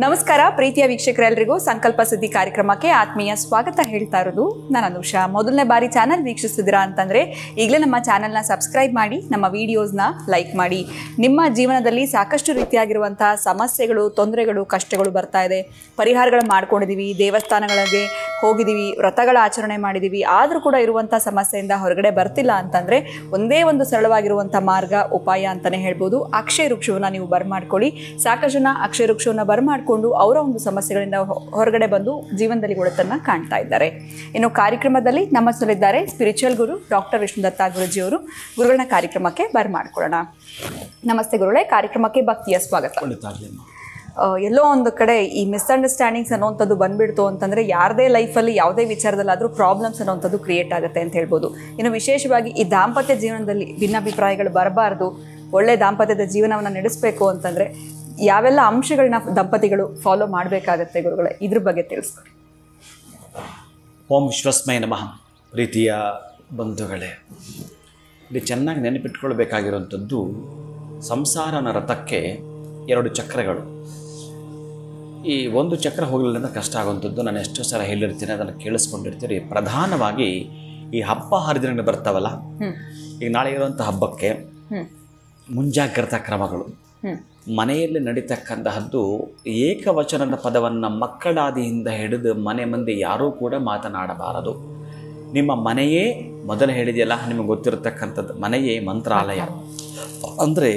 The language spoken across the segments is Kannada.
ನಮಸ್ಕಾರ ಪ್ರೀತಿಯ ವೀಕ್ಷಕರೆಲ್ಲರಿಗೂ ಸಂಕಲ್ಪ ಸಿದ್ಧಿ ಕಾರ್ಯಕ್ರಮಕ್ಕೆ ಆತ್ಮೀಯ ಸ್ವಾಗತ ಹೇಳ್ತಾ ಇರೋದು ನಾನು ಅನುಷಾ. ಮೊದಲನೇ ಬಾರಿ ಚಾನಲ್ ವೀಕ್ಷಿಸ್ತಿದ್ದೀರಾ ಅಂತಂದರೆ ಈಗಲೇ ನಮ್ಮ ಚಾನಲ್ನ ಸಬ್ಸ್ಕ್ರೈಬ್ ಮಾಡಿ, ನಮ್ಮ ವಿಡಿಯೋಸ್ನ ಲೈಕ್ ಮಾಡಿ. ನಿಮ್ಮ ಜೀವನದಲ್ಲಿ ಸಾಕಷ್ಟು ರೀತಿಯಾಗಿರುವಂತಹ ಸಮಸ್ಯೆಗಳು, ತೊಂದರೆಗಳು, ಕಷ್ಟಗಳು ಬರ್ತಾ ಇದೆ. ಪರಿಹಾರಗಳು ಮಾಡ್ಕೊಂಡಿದ್ದೀವಿ, ದೇವಸ್ಥಾನಗಳಿಗೆ ಹೋಗಿದ್ದೀವಿ, ವ್ರತಗಳ ಆಚರಣೆ ಮಾಡಿದ್ದೀವಿ, ಆದರೂ ಕೂಡ ಇರುವಂಥ ಸಮಸ್ಯೆಯಿಂದ ಹೊರಗಡೆ ಬರ್ತಿಲ್ಲ ಅಂತಂದರೆ ಒಂದೇ ಒಂದು ಸರಳವಾಗಿರುವಂಥ ಮಾರ್ಗ, ಉಪಾಯ ಅಂತಲೇ ಹೇಳ್ಬೋದು. ಅಕ್ಷಯ ವೃಕ್ಷವನ್ನು ನೀವು ಬರ್ಮಾಡ್ಕೊಳ್ಳಿ. ಸಾಕಷ್ಟು ಜನ ಅಕ್ಷಯ ವೃಕ್ಷವನ್ನು ಬರ್ಮಾಡ್ಕೊಂಡು ಅವರ ಒಂದು ಸಮಸ್ಯೆಗಳಿಂದ ಹೊರಗಡೆ ಬಂದು ಜೀವನದಲ್ಲಿ ಒಳಿತನ್ನು ಕಾಣ್ತಾ ಇದ್ದಾರೆ. ಇನ್ನು ಕಾರ್ಯಕ್ರಮದಲ್ಲಿ ನಮ್ಮ ಜೊತೆಲಿದ್ದಾರೆ ಸ್ಪಿರಿಚುವಲ್ ಗುರು ಡಾಕ್ಟರ್ ವಿಷ್ಣುದತ್ತ ಗುರುಜಿಯವರು. ಗುರುಗಳನ್ನ ಕಾರ್ಯಕ್ರಮಕ್ಕೆ ಬರ್ಮಾಡ್ಕೊಳ್ಳೋಣ. ನಮಸ್ತೆ ಗುರುಗಳೇ, ಕಾರ್ಯಕ್ರಮಕ್ಕೆ ಭಕ್ತಿಯ ಸ್ವಾಗತ. ಎಲ್ಲೋ ಒಂದು ಕಡೆ ಈ ಮಿಸ್ಅಂಡರ್ಸ್ಟ್ಯಾಂಡಿಂಗ್ಸ್ ಅನ್ನೋವಂಥದ್ದು ಬಂದ್ಬಿಡ್ತು ಅಂತಂದರೆ ಯಾರದೇ ಲೈಫಲ್ಲಿ ಯಾವುದೇ ವಿಚಾರದಲ್ಲಾದರೂ ಪ್ರಾಬ್ಲಮ್ಸ್ ಅನ್ನೋವಂಥದ್ದು ಕ್ರಿಯೇಟ್ ಆಗುತ್ತೆ ಅಂತ ಹೇಳ್ಬೋದು. ಇನ್ನು ವಿಶೇಷವಾಗಿ ಈ ದಾಂಪತ್ಯ ಜೀವನದಲ್ಲಿ ಭಿನ್ನಾಭಿಪ್ರಾಯಗಳು ಬರಬಾರ್ದು, ಒಳ್ಳೆ ದಾಂಪತ್ಯದ ಜೀವನವನ್ನು ನಡೆಸಬೇಕು ಅಂತಂದರೆ ಯಾವೆಲ್ಲ ಅಂಶಗಳನ್ನ ದಂಪತಿಗಳು ಫಾಲೋ ಮಾಡಬೇಕಾಗತ್ತೆ ಗುರುಗಳೇ, ಇದ್ರ ಬಗ್ಗೆ ತಿಳಿಸ್ಕೊಡಿ. ಓಂ ವಿಶ್ವಸ್ಮೈ ನಮಃ. ಪ್ರೀತಿಯ ಬಂಧುಗಳೇ, ಇಲ್ಲಿ ಚೆನ್ನಾಗಿ ನೆನಪಿಟ್ಕೊಳ್ಬೇಕಾಗಿರುವಂಥದ್ದು, ಸಂಸಾರನ ರಥಕ್ಕೆ ಎರಡು ಚಕ್ರಗಳು. ಈ ಒಂದು ಚಕ್ರ ಹೋಗಲಿಲ್ಲ ಕಷ್ಟ ಆಗುವಂಥದ್ದು ನಾನು ಎಷ್ಟೋ ಸಲ ಹೇಳಿರ್ತೀನಿ, ಅದನ್ನು ಕೇಳಿಸ್ಕೊಂಡಿರ್ತೀರಿ. ಪ್ರಧಾನವಾಗಿ ಈ ಹಬ್ಬ ಹರಿದಿನಗಳು ಬರ್ತಾವಲ್ಲ, ಈಗ ನಾಳೆ ಇರುವಂಥ ಹಬ್ಬಕ್ಕೆ ಮುಂಜಾಗ್ರತಾ ಕ್ರಮಗಳು. ಮನೆಯಲ್ಲಿ ನಡೀತಕ್ಕಂತಹದ್ದು ಏಕವಚನದ ಪದವನ್ನು ಮಕ್ಕಳಾದಿಯಿಂದ ಹಿಡಿದು ಮನೆ ಮಂದಿ ಯಾರೂ ಕೂಡ ಮಾತನಾಡಬಾರದು. ನಿಮ್ಮ ಮನೆಯೇ ಮೊದಲು ಹೇಳಿದೆಯಲ್ಲ, ನಿಮಗೆ ಗೊತ್ತಿರತಕ್ಕಂಥದ್ದು ಮನೆಯೇ ಮಂತ್ರಾಲಯ. ಅಂದರೆ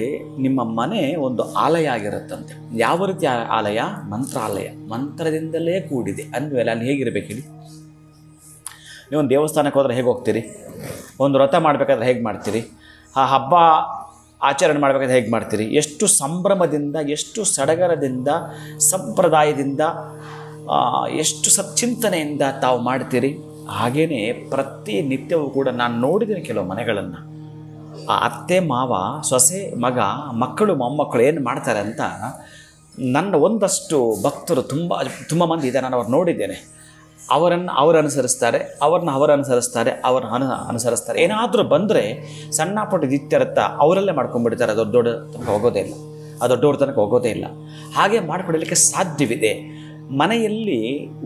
ನಿಮ್ಮ ಮನೆ ಒಂದು ಆಲಯ ಆಗಿರುತ್ತಂತೆ. ಯಾವ ರೀತಿ ಆಲಯ? ಮಂತ್ರಾಲಯ. ಮಂತ್ರದಿಂದಲೇ ಕೂಡಿದೆ ಅಂದಮೇಲೆ ಅಲ್ಲಿ ಹೇಗಿರಬೇಕು ಹೇಳಿ? ನೀವೊಂದು ದೇವಸ್ಥಾನಕ್ಕೆ ಹೋದರೆ ಹೇಗೆ ಹೋಗ್ತೀರಿ? ಒಂದು ವ್ರತ ಮಾಡಬೇಕಾದ್ರೆ ಹೇಗೆ ಮಾಡ್ತೀರಿ? ಆ ಹಬ್ಬ ಆಚರಣೆ ಮಾಡಬೇಕಾದ್ರೆ ಹೇಗೆ ಮಾಡ್ತೀರಿ? ಎಷ್ಟು ಸಂಭ್ರಮದಿಂದ, ಎಷ್ಟು ಸಡಗರದಿಂದ, ಸಂಪ್ರದಾಯದಿಂದ, ಎಷ್ಟು ಸಚ್ಚಿಂತನೆಯಿಂದ ತಾವು ಮಾಡ್ತೀರಿ. ಹಾಗೆಯೇ ಪ್ರತಿನಿತ್ಯವೂ ಕೂಡ ನಾನು ನೋಡಿದ್ದೀನಿ ಕೆಲವು ಮನೆಗಳನ್ನು, ಆ ಅತ್ತೆ ಮಾವ, ಸೊಸೆ, ಮಗ, ಮಕ್ಕಳು, ಮೊಮ್ಮಕ್ಕಳು ಏನು ಮಾಡ್ತಾರೆ ಅಂತ ನನ್ನ ಒಂದಷ್ಟು ಭಕ್ತರು ತುಂಬ ಮಂದಿ ಇದೆ, ನಾನು ಅವ್ರು ನೋಡಿದ್ದೇನೆ. ಅವರು ಅನುಸರಿಸ್ತಾರೆ, ಅವರು ಅನುಸರಿಸ್ತಾರೆ. ಏನಾದರೂ ಬಂದರೆ ಸಣ್ಣ ಪುಟ್ಟ ಇತ್ಯರ್ಥ ಅವರಲ್ಲೇ ಮಾಡ್ಕೊಂಡ್ಬಿಡ್ತಾರೆ. ದೊಡ್ಡ ತನಕ ಹೋಗೋದೇ ಇಲ್ಲ, ದೊಡ್ಡವ್ರ ತನಕ ಹೋಗೋದೇ ಇಲ್ಲ. ಹಾಗೆ ಮಾಡಿಕೊಡಲಿಕ್ಕೆ ಸಾಧ್ಯವಿದೆ. ಮನೆಯಲ್ಲಿ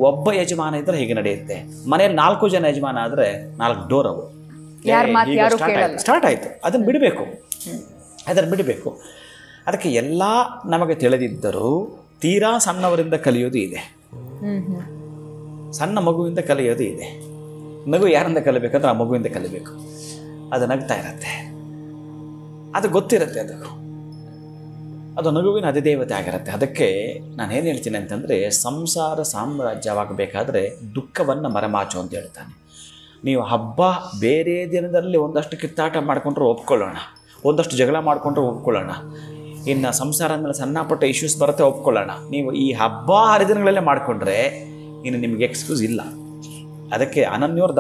ಒಬ್ಬ ಯಜಮಾನ ಇದ್ದರೆ ಹೀಗೆ ನಡೆಯುತ್ತೆ. ಮನೆಯಲ್ಲಿ 4 ಜನ ಯಜಮಾನ ಆದರೆ 4 ಡೋರ್ ಅವು ಸ್ಟಾರ್ಟ್ ಆಯಿತು. ಅದನ್ನು ಬಿಡಬೇಕು. ಅದಕ್ಕೆ ಎಲ್ಲ ನಮಗೆ ತಿಳಿದಿದ್ದರೂ ತೀರಾ ಸಣ್ಣವರಿಂದ ಕಲಿಯೋದು ಇದೆ, ಸಣ್ಣ ಮಗುವಿಂದ ಕಲಿಯೋದು ಇದೆ. ಮಗು ಯಾರಿಂದ ಕಲಿಬೇಕಂದ್ರೆ ಆ ಮಗುವಿಂದ ಕಲಿಬೇಕು. ಅದು ನಗ್ತಾ ಇರುತ್ತೆ, ಅದು ಗೊತ್ತಿರುತ್ತೆ, ಅದು ನಗುವಿನ ಅಧಿದೇವತೆ ಆಗಿರುತ್ತೆ. ಅದಕ್ಕೆ ನಾನು ಏನು ಹೇಳ್ತೀನಿ ಅಂತಂದರೆ, ಸಂಸಾರ ಸಾಮ್ರಾಜ್ಯವಾಗಬೇಕಾದ್ರೆ ದುಃಖವನ್ನು ಮರೆಮಾಚು ಅಂತ ಹೇಳ್ತಾನೆ. ನೀವು ಹಬ್ಬ ಬೇರೆ ದಿನದಲ್ಲಿ ಒಂದಷ್ಟು ಕಿತ್ತಾಟ ಮಾಡಿಕೊಂಡ್ರೆ ಒಪ್ಕೊಳ್ಳೋಣ, ಒಂದಷ್ಟು ಜಗಳ ಮಾಡಿಕೊಂಡ್ರೆ ಒಪ್ಕೊಳ್ಳೋಣ. ಇನ್ನು ಸಂಸಾರ ಮೇಲೆ ಸಣ್ಣ ಪುಟ್ಟ ಇಶ್ಯೂಸ್ ಬರುತ್ತೆ, ಒಪ್ಕೊಳ್ಳೋಣ. ನೀವು ಈ ಹಬ್ಬ ಹರಿದಿನಗಳಲ್ಲೇ ಮಾಡಿಕೊಂಡ್ರೆ ಇನ್ನು ನಿಮಗೆ ಎಕ್ಸ್ಕ್ಯೂಸ್ ಇಲ್ಲ. ಅದಕ್ಕೆ ಅನನ್ಯೋರ್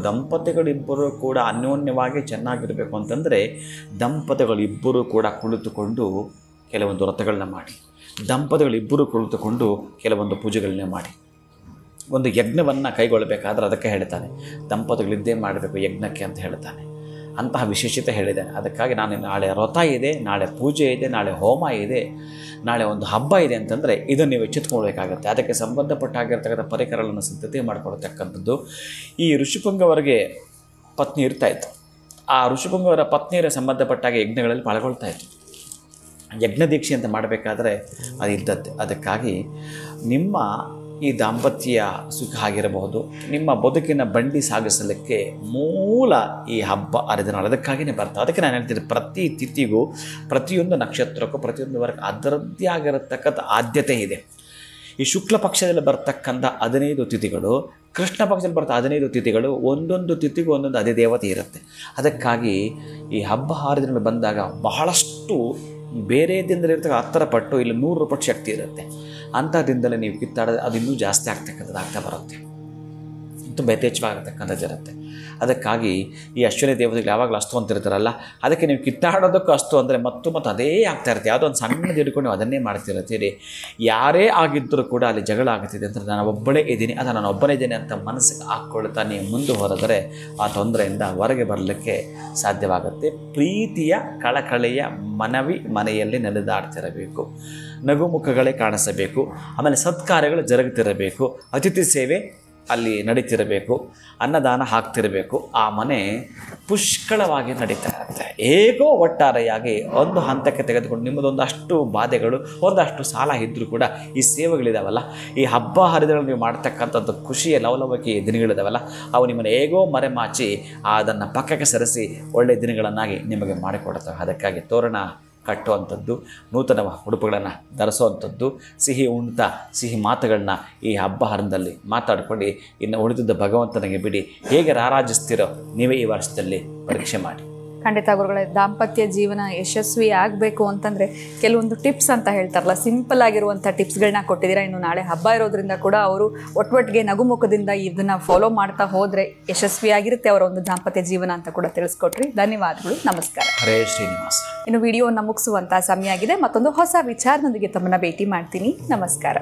ದಂಪತಿಗಳಿಬ್ಬರು ಕೂಡ ಅನ್ಯೋನ್ಯವಾಗಿ ಚೆನ್ನಾಗಿರಬೇಕು ಅಂತಂದರೆ ದಂಪತಿಗಳಿಬ್ಬರೂ ಕೂಡ ಕುಳಿತುಕೊಂಡು ಕೆಲವೊಂದು ವ್ರತಗಳನ್ನ ಮಾಡಿ, ದಂಪತಿಗಳಿಬ್ಬರು ಕುಳಿತುಕೊಂಡು ಕೆಲವೊಂದು ಪೂಜೆಗಳನ್ನ ಮಾಡಿ, ಒಂದು ಯಜ್ಞವನ್ನು ಕೈಗೊಳ್ಳಬೇಕಾದ್ರೆ ಅದಕ್ಕೆ ಹೇಳ್ತಾನೆ, ದಂಪತಿಗಳಿದ್ದೇ ಮಾಡಬೇಕು ಯಜ್ಞಕ್ಕೆ ಅಂತ ಹೇಳ್ತಾನೆ. ಅಂತಹ ವಿಶೇಷತೆ ಹೇಳಿದ್ದಾನೆ. ಅದಕ್ಕಾಗಿ ನಾನು ನಾಳೆ ವ್ರತ ಇದೆ, ನಾಳೆ ಪೂಜೆ ಇದೆ, ನಾಳೆ ಹೋಮ ಇದೆ, ನಾಳೆ ಒಂದು ಹಬ್ಬ ಇದೆ ಅಂತಂದರೆ ಇದನ್ನು ನೀವು ಎಚ್ಚೆತ್ಕೊಳ್ಬೇಕಾಗತ್ತೆ. ಅದಕ್ಕೆ ಸಂಬಂಧಪಟ್ಟಾಗಿರ್ತಕ್ಕಂಥ ಪರಿಕರಗಳನ್ನು ಸಿದ್ಧತೆ ಮಾಡಿಕೊಳ್ತಕ್ಕಂಥದ್ದು. ಈ ಋಷಿಪುಂಗವರಿಗೆ ಪತ್ನಿ ಇರ್ತಾಯಿತ್ತು. ಆ ಋಷಿಪುಂಗವರ ಪತ್ನಿಯರ ಸಂಬಂಧಪಟ್ಟಾಗ ಯಜ್ಞಗಳಲ್ಲಿ ಪಾಲ್ಗೊಳ್ತಾಯಿತ್ತು. ಯಜ್ಞ ದೀಕ್ಷೆ ಅಂತ ಮಾಡಬೇಕಾದ್ರೆ ಅದು ಇದ್ದದ್ದೇ. ಅದಕ್ಕಾಗಿ ನಿಮ್ಮ ಈ ದಾಂಪತ್ಯ ಸುಖ ಆಗಿರಬಹುದು, ನಿಮ್ಮ ಬದುಕಿನ ಬಂಡಿ ಸಾಗಿಸಲಿಕ್ಕೆ ಮೂಲ ಈ ಹಬ್ಬ ಹರಿದಿನಗಳು ಅದಕ್ಕಾಗಿಯೇ ಬರ್ತಾವೆ. ಅದಕ್ಕೆ ನಾನು ಹೇಳ್ತೀನಿ, ಪ್ರತಿ ತಿಥಿಗೂ, ಪ್ರತಿಯೊಂದು ನಕ್ಷತ್ರಕ್ಕೂ, ಪ್ರತಿಯೊಂದು ವರ್ಗ ಅದರದ್ದೇ ಆಗಿರತಕ್ಕಂಥ ಆದ್ಯತೆ ಇದೆ. ಈ ಶುಕ್ಲ ಪಕ್ಷದಲ್ಲಿ ಬರ್ತಕ್ಕಂಥ 15 ತಿಥಿಗಳು, ಕೃಷ್ಣ ಪಕ್ಷದಲ್ಲಿ ಬರ್ತಾ 15 ತಿಥಿಗಳು, ಒಂದೊಂದು ತಿಥಿಗೂ ಒಂದೊಂದು ಅಧಿದೇವತೆ ಇರುತ್ತೆ. ಅದಕ್ಕಾಗಿ ಈ ಹಬ್ಬ ಹರಿದಿನಗಳು ಬಂದಾಗ ಬಹಳಷ್ಟು ಬೇರೆ ದಿನದಲ್ಲಿರ್ತಕ್ಕ 10 ಪಟ್ಟು ಇಲ್ಲಿ 100 ಪಟ್ಟು ಶಕ್ತಿ ಇರುತ್ತೆ. ಅಂಥ ದಿನದಲ್ಲೇ ನೀವು ಕಿತ್ತಾಡಿದ್ರೆ ಅದು ಇನ್ನೂ ಜಾಸ್ತಿ ಆಗ್ತಾ ಬರುತ್ತೆ. ತುಂಬ ಯಥೇಚ್ಛವಾಗತಕ್ಕಂಥದ್ದು ಇರುತ್ತೆ. ಅದಕ್ಕಾಗಿ ಈ ಅಶ್ವಿನಿ ದೇವತೆಗಳು ಯಾವಾಗಲೂ ಅಸ್ತು ಅಂತಿರ್ತಾರಲ್ಲ, ಅದಕ್ಕೆ ನೀವು ಕಿತ್ತಾಡೋದಕ್ಕೂ ಅಸ್ತು ಅಂದರೆ ಮತ್ತು ಅದೇ ಆಗ್ತಾ ಇರುತ್ತೆ. ಯಾವುದೋ ಒಂದು ಸಣ್ಣದು ಹಿಡ್ಕೊಂಡು ನೀವು ಅದನ್ನೇ ಮಾಡ್ತಿರ್ತೀರಿ. ಯಾರೇ ಆಗಿದ್ದರೂ ಕೂಡ ಅಲ್ಲಿ ಜಗಳ ಆಗುತ್ತಿದೆ ಅಂದರೆ ನಾನು ಒಬ್ಬಳೇ ಇದ್ದೀನಿ, ಅದು ನಾನು ಒಬ್ಬನೇ ಇದ್ದೀನಿ ಅಂತ ಮನಸ್ಸಿಗೆ ಹಾಕ್ಕೊಳ್ತಾ ನೀವು ಮುಂದೆ ಹೊರದರೆ ಆ ತೊಂದರೆಯಿಂದ ಹೊರಗೆ ಬರಲಿಕ್ಕೆ ಸಾಧ್ಯವಾಗುತ್ತೆ. ಪ್ರೀತಿಯ ಕಳಕಳೆಯ ಮನೆಯಲ್ಲಿ ನೆಲೆದಾಡ್ತಿರಬೇಕು, ನಗುಮುಖಗಳೇ ಕಾಣಿಸಬೇಕು, ಆಮೇಲೆ ಸತ್ಕಾರ್ಯಗಳು ಜರುಗುತ್ತಿರಬೇಕು, ಅತಿಥಿ ಸೇವೆ ಅಲ್ಲಿ ನಡೀತಿರಬೇಕು, ಅನ್ನದಾನ ಹಾಕ್ತಿರಬೇಕು. ಆ ಮನೆ ಪುಷ್ಕಳವಾಗಿ ನಡೀತಾ ಇರುತ್ತೆ. ಹೇಗೋ ಒಟ್ಟಾರೆಯಾಗಿ ಒಂದು ಹಂತಕ್ಕೆ ತೆಗೆದುಕೊಂಡು ನಿಮ್ಮದೊಂದಷ್ಟು ಬಾಧೆಗಳು, ಒಂದಷ್ಟು ಸಾಲ ಇದ್ದರೂ ಕೂಡ ಈ ಸೇವೆಗಳಿದಾವಲ್ಲ, ಈ ಹಬ್ಬ ಹರಿದಿನಗಳು ನೀವು ಮಾಡ್ತಕ್ಕಂಥದ್ದು ಖುಷಿಯ ಲವಲವಿಕೆಯ ದಿನಗಳಿದಾವಲ್ಲ, ಅವು ನಿಮ್ಮನ್ನು ಹೇಗೋ ಮರೆಮಾಚಿ ಅದನ್ನು ಪಕ್ಕಕ್ಕೆ ಸರಿಸಿ ಒಳ್ಳೆಯ ದಿನಗಳನ್ನಾಗಿ ನಿಮಗೆ ಮಾಡಿಕೊಡ್ತವೆ. ಅದಕ್ಕಾಗಿ ತೋರಣ ಕಟ್ಟುವಂಥದ್ದು, ನೂತನ ಉಡುಪುಗಳನ್ನು ಧರಿಸುವಂಥದ್ದು, ಸಿಹಿ ಉಣ್ತಾ ಸಿಹಿ ಮಾತುಗಳನ್ನ ಈ ಹಬ್ಬ ಹರಿದಲ್ಲಿ ಮಾತಾಡ್ಕೊಂಡು ಇನ್ನು ಉಳಿದಿದ್ದ ಭಗವಂತನಿಗೆ ಬಿಡಿ. ಹೇಗೆ ರಾರಾಜಿಸ್ತಿರೋ ನೀವೇ ಈ ವರ್ಷದಲ್ಲಿ ಪರೀಕ್ಷೆ ಮಾಡಿ. ಖಂಡಿತ ಗುರುಗಳೇ, ದಾಂಪತ್ಯ ಜೀವನ ಯಶಸ್ವಿ ಆಗಬೇಕು ಅಂತಂದರೆ ಕೆಲವೊಂದು ಟಿಪ್ಸ್ ಅಂತ ಹೇಳ್ತಾರಲ್ಲ, ಸಿಂಪಲ್ ಆಗಿರುವಂಥ ಟಿಪ್ಸ್ಗಳನ್ನ ಕೊಟ್ಟಿದ್ದೀರಾ. ಇನ್ನು ನಾಳೆ ಹಬ್ಬ ಇರೋದ್ರಿಂದ ಕೂಡ ಅವರು ಒಟ್ಟೊಟ್ಟಿಗೆ ನಗುಮುಖದಿಂದ ಇದನ್ನು ಫಾಲೋ ಮಾಡ್ತಾ ಹೋದರೆ ಯಶಸ್ವಿಯಾಗಿರುತ್ತೆ ಅವರ ಒಂದು ದಾಂಪತ್ಯ ಜೀವನ ಅಂತ ಕೂಡ ತಿಳಿಸ್ಕೊಟ್ರಿ. ಧನ್ಯವಾದಗಳು, ನಮಸ್ಕಾರ. ಹರೇ ಶ್ರೀನಿವಾಸ. ಇನ್ನು ವಿಡಿಯೋವನ್ನು ಮುಗಿಸುವಂಥ ಸಮಯ ಆಗಿದೆ. ಮತ್ತೊಂದು ಹೊಸ ವಿಚಾರದೊಂದಿಗೆ ತಮ್ಮನ್ನು ಭೇಟಿ ಮಾಡ್ತೀನಿ. ನಮಸ್ಕಾರ.